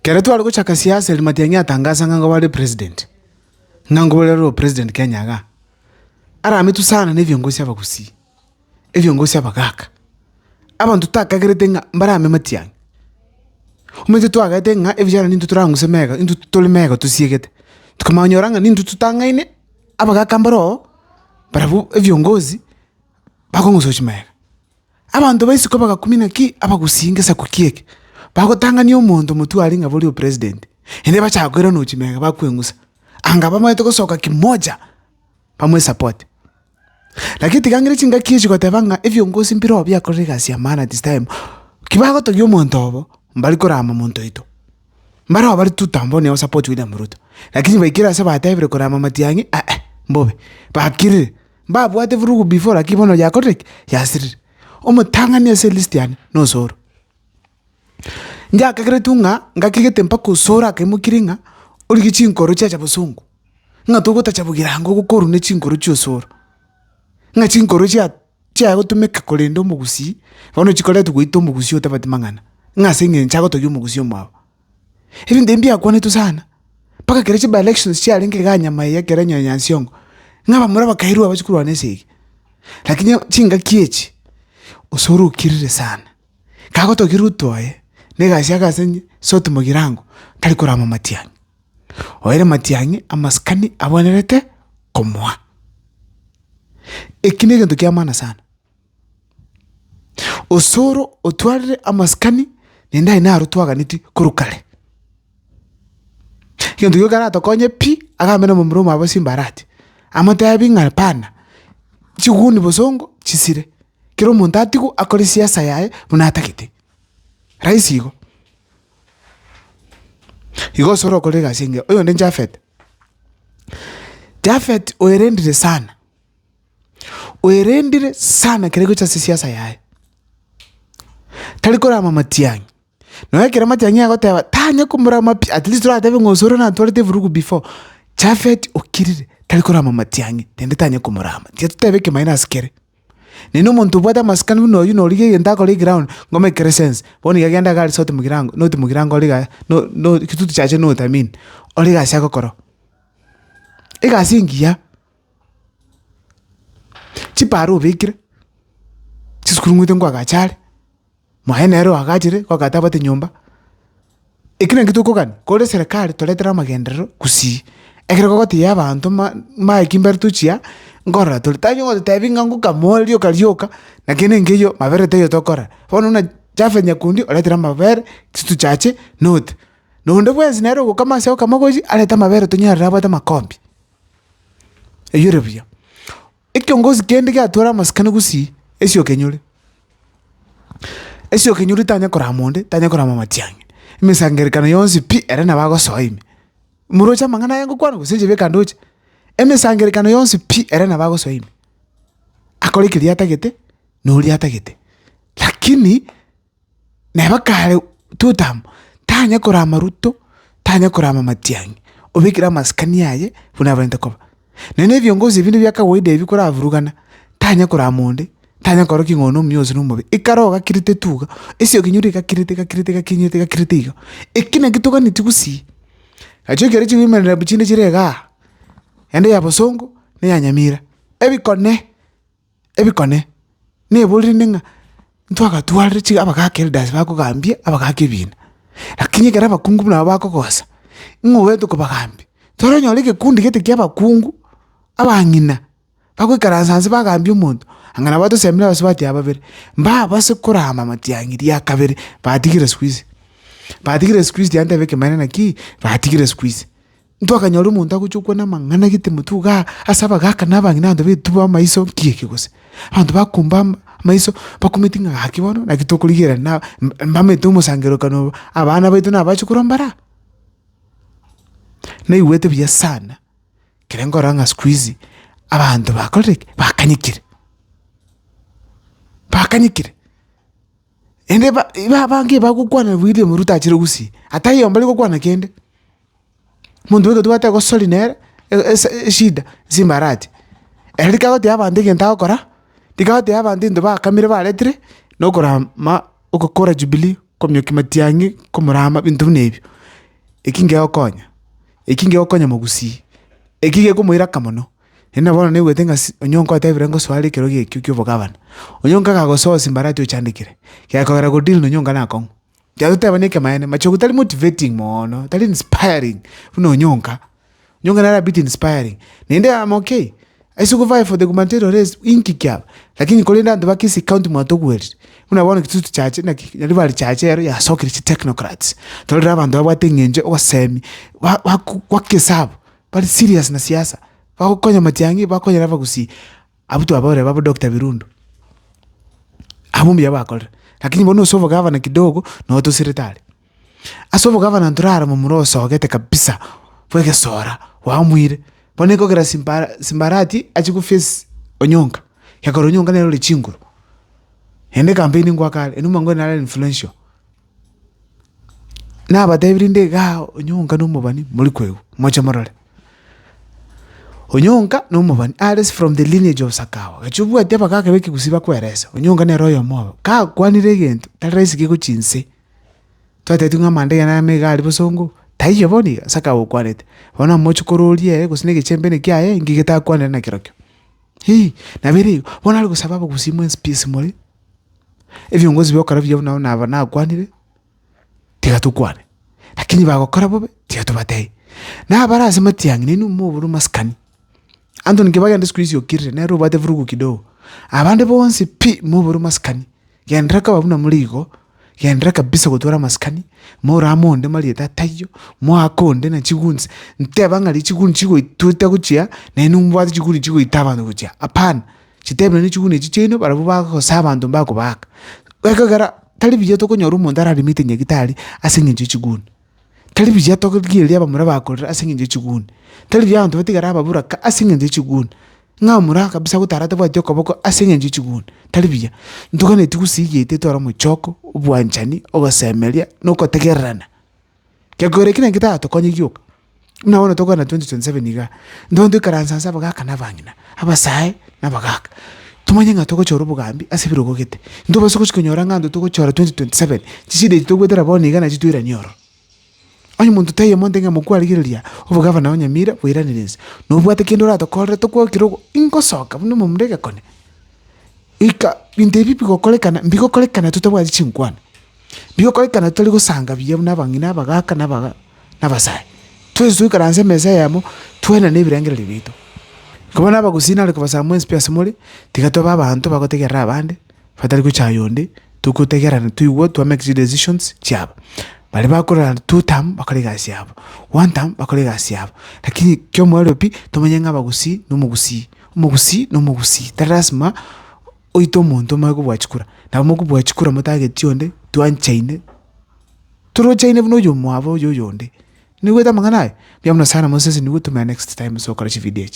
Kera tu alikuwa chaka siasa ili Matiang'i atangaza ng'ango wale president. Ng'ango wale ro president Kenya ga. Ara ametu sana ne viongozi hapa kusi. Viongozi hapa kaka. Abantu takagirete nga mbara ame Matiang'i. Umete tu agate nga evijana nintu turangu mega, nintu tolemega tusiegete. Tukamanyoranga nintu tutanga ine aba kaka mbaro barabu viongozi bakongusochi mega. Abantu bayisiko bagakumina ki aba kusingesa kukieke. Bagotanga niyo muntu mutu ali nga boli president. Ende bachagwera no chimega bakwengusa. Anga bamwe tokosoka kimoja pamwe support. Lakini tikangire chinga kishi kwa tebanga viongozi mpira obya korega sia mana this time. Kibago to yo muntu obo mbali korama muntu ito. Mbara bali tutambo ne support William Ruto. Lakini baikira saba ataybre korama Matiang'i mbobe. Bakire babu ate vurugu before akibono ya korek yasiri. Omutanga ne se list yani no soro. Nja kakretunga ngakigete mpako sora kemukiringa uri chinkoro cha busungu. Nga togota chabugirango gukora ne chinkoro cyo soro. Nga chinkoro cha gotumeka kolendo mugusi. Bano chikole tuguito mugusi otabati mangana. Nga singe nchago to yumugusi omwa. Hivi ndembi akwane tu sana. Paka kereche by elections cha linke ganya mai kerenya nyansiongo. Nga bamura bakairu abachikuru aneseki. Lakini chinga kiechi usoro kirire sana. Kago to kirutoye. Nega shaka senye sote mugirango tali kurama Matiang'i. Oere Matiang'i amaskani abonerete komwa. Ekinege ndukia mana sana. Osoro otwarire amaskani nenda ina arutwaga niti kurukale. Kintu yo gara tokonye pi agamena mumrumo abasimbarati. Amatabi ngalpana. Chiguni bosongo chisire. Kiro muntatiku akori siasa yae munatakite. Raisi igo. Igo soro kolega singe. Oyo ndi Jafet. Jafet oerendire sana. Oerendire sana kirego cha siasa yae. Talikora mama Matiang'i. No kera Matiang'i agoteba tanya kumura mapi at least ra tabe ngosoro na tolete vurugu before. Jafet okirire talikora mama Matiang'i. Tende tanya kumurama. Tete ke minus kere. Nino muntu bwata maskani no yuno lige yenda ko ground ngome crescence boni yagenda gali sote mugirango no te mugirango liga no kitutu chache no tamin oliga shako koro ega singia chiparo bikire chiskurungu ngwa gachale mwaenero agachire kwa katabate nyumba ikine kituko kan kole serikali toletera magendero kusi ekere kokoti yabantu ma kimber tuchia ngora tulitanyo ngo tebinga nguka molio kalioka lakini ngiyo mavere teyo tokora fono una Jafet nyakundi oletera mavere kitu chache note no ndebwezi nero kama sio kama goji aleta mavere tunyara bata makombi eyurebya ikiongozi kende ka tora maskana gusi esio kenyure tanya kora monde tanya kora mama Matiang'i imisangerikano yonsi pi erena bago soime murocha mangana yangu kwano kusenje beka ndoche emesangerikano yonsi pi erena bago soime akori kiliata gete no liata gete lakini neba kale tutam tanya kora Ruto tanya kora mama Matiang'i obikira maskani yaye buna benda koba nene viongozi bintu byaka wide bikora avurugana tanya kora monde tanya kora kingono myozo n'umubi ikaroga kirite tuga esio kinyuri kakirite igo ikine gituga nitigusi acho kere chiwimerera buchinde chirega ende ya bosongo ne ya Nyamira ebikone ne boli ninga ntwaga twalire chi abaka elders bako gambia abaka kibina lakini kera bakungu na bako kosa ngoweto ko bagambi toro nyoleke kundi gete kya bakungu abangina bako karansanze bagambia umuntu angana bato semira basubati ababere mba base kurama Matiang'i ya kabere batigire squeeze yanda beke manana ki batigire squeeze ntwaka nyoro umuntu akuchukwa na mangana gite mutuga asaba gaka nabangina ndo bituba maiso kieke gose abantu bakumba maiso bakumitinga hakibono na kitokuligera na mbame tumo sangero kano abana baitu na bachukurombara na iwete bya sana kirengo ranga squeeze abantu bakoreke bakanyikire ende bangi bakukwana William Ruto achire gusi atayo mbali kokwana kende mundu wego tuwate ko solinere shida zimbarati erika gote abandi genta okora dikagote abandi ndo bakamire baletre no kora ma okokora Jubilee komyo Matiang'i komurama bintu nebyo ikinge okonya Mugusi ekige kumuira kamono ina bono ne gwetenga Onyonka atebire ngo swali kero gikyo bogabana Onyonka kagosoa Mbarati ochandikire yakogera go deal no Onyonka nako yarutebanike mayene macho tali motivating mono tali inspiring uno Onyonka nara bit inspiring nende am okay aisukuva for the gubernatorial race inkikyaba lakini kolinda ndo bakisi county mwatogweri unabona kitutu chache na yalibali chache ya sokiri technocrats tolera abantu abatengenje osemi wakesabo bali serious na siasa bakonya Matiang'i bakonya Abagusi abutu abore babo Dr. Birundu abumbi yabakora lakini bono sovo governor kidogo na watu serikali asovo governor nturara mu muroso ogete kabisa pweke sora wamwire boneko gira Mbarati achikuface Onyonka yakoro Onyonka nero lichinguru ende campaign ngwakale enuma ngo nala influential na batebirinde ga Onyonka no mubani muri kwewu mocha morale Onyonka no mubani alles from the lineage of Sakawa gachubu ateba kaka beki gusiba kweresa Onyonka ne royo mobo ka kwanire gento talraisi giko chinse twate tunga mande yana megali bosongo taiyo boni Sakawa kwanete bona mochukorolie kusinege chembene kyaye ngigeta kwanira na kirokyo na biri bona ali kusababa kusimwe space muri evyongozi byokara byo na kwanire tigatukwane lakini bagokora bobe tigatubate na baraza Matiang'i ninu muburu maskani Anton Kibagende squeeze yokire na robate vurugu kidogo abande bonse muburu maskani yendraka babuna muligo yendraka bisa gutora maskani mora amonde malieta tayo mo akonde na chigunzi nteba ngali chigunzi chigo ituta kuchia na enumbwa chigunzi chigo itaba ndo kuchia apana chitebwe ni chigunzi chicheno barabu bako sabantu bako baka wekagara talibije to konyoru mondara limite nyegitali asinginje chigunzi talibije to kugirya bamura bakorera asinginje chigunzi talibije abantu batigara babura ka asinginje chigunzi ngamura kabisa gutarata bwa joko boko asinginje chigunzi talibije ndukane tukusiyete tora mu choko ubwanjani ogasemelia nuko tegerana kyagore kine ngitato konyigyoka naona tokana 2027 iga ndondo karansansa bagaka nabangina abasaye nabagaka tumanye ngatoko choro bugambi asibiro gogete ndoba soko chikonyora ngando toko chora 2027 chishide togwetera boni iga na chitwira nyoro anyi muntu taye mondenga mukwaligiria obuga na Nyamira bwiranirize no bwate kendo rato korre tokwo kirogo ingosoka buno mumrega kone ika bintebi biko kolekana tutabwa chinkwana biko kolekana tuli gusanga biye nabangina bagaka nabasaye twezu karanze meza yamo twena nebirangire libito kubona Abagusina ariko basamwe space muri tigatoba abantu bagotegera abande fatali kuchayonde tukutegerana tuiwo to make decisions cyaba bali bakora 2 term bakorega cyaba 1 term bakorega cyaba lakini kyo mweropi tumenye ng'Abagusi n'umugusi tarasma oito muntu mago bwachikura na mugo bwachikura mutage tionde twanchaine turo chaine buno yo mwabo yo yonde niwe tamanganaye byamuna sana Moses niwe tuma next time so kora chi video.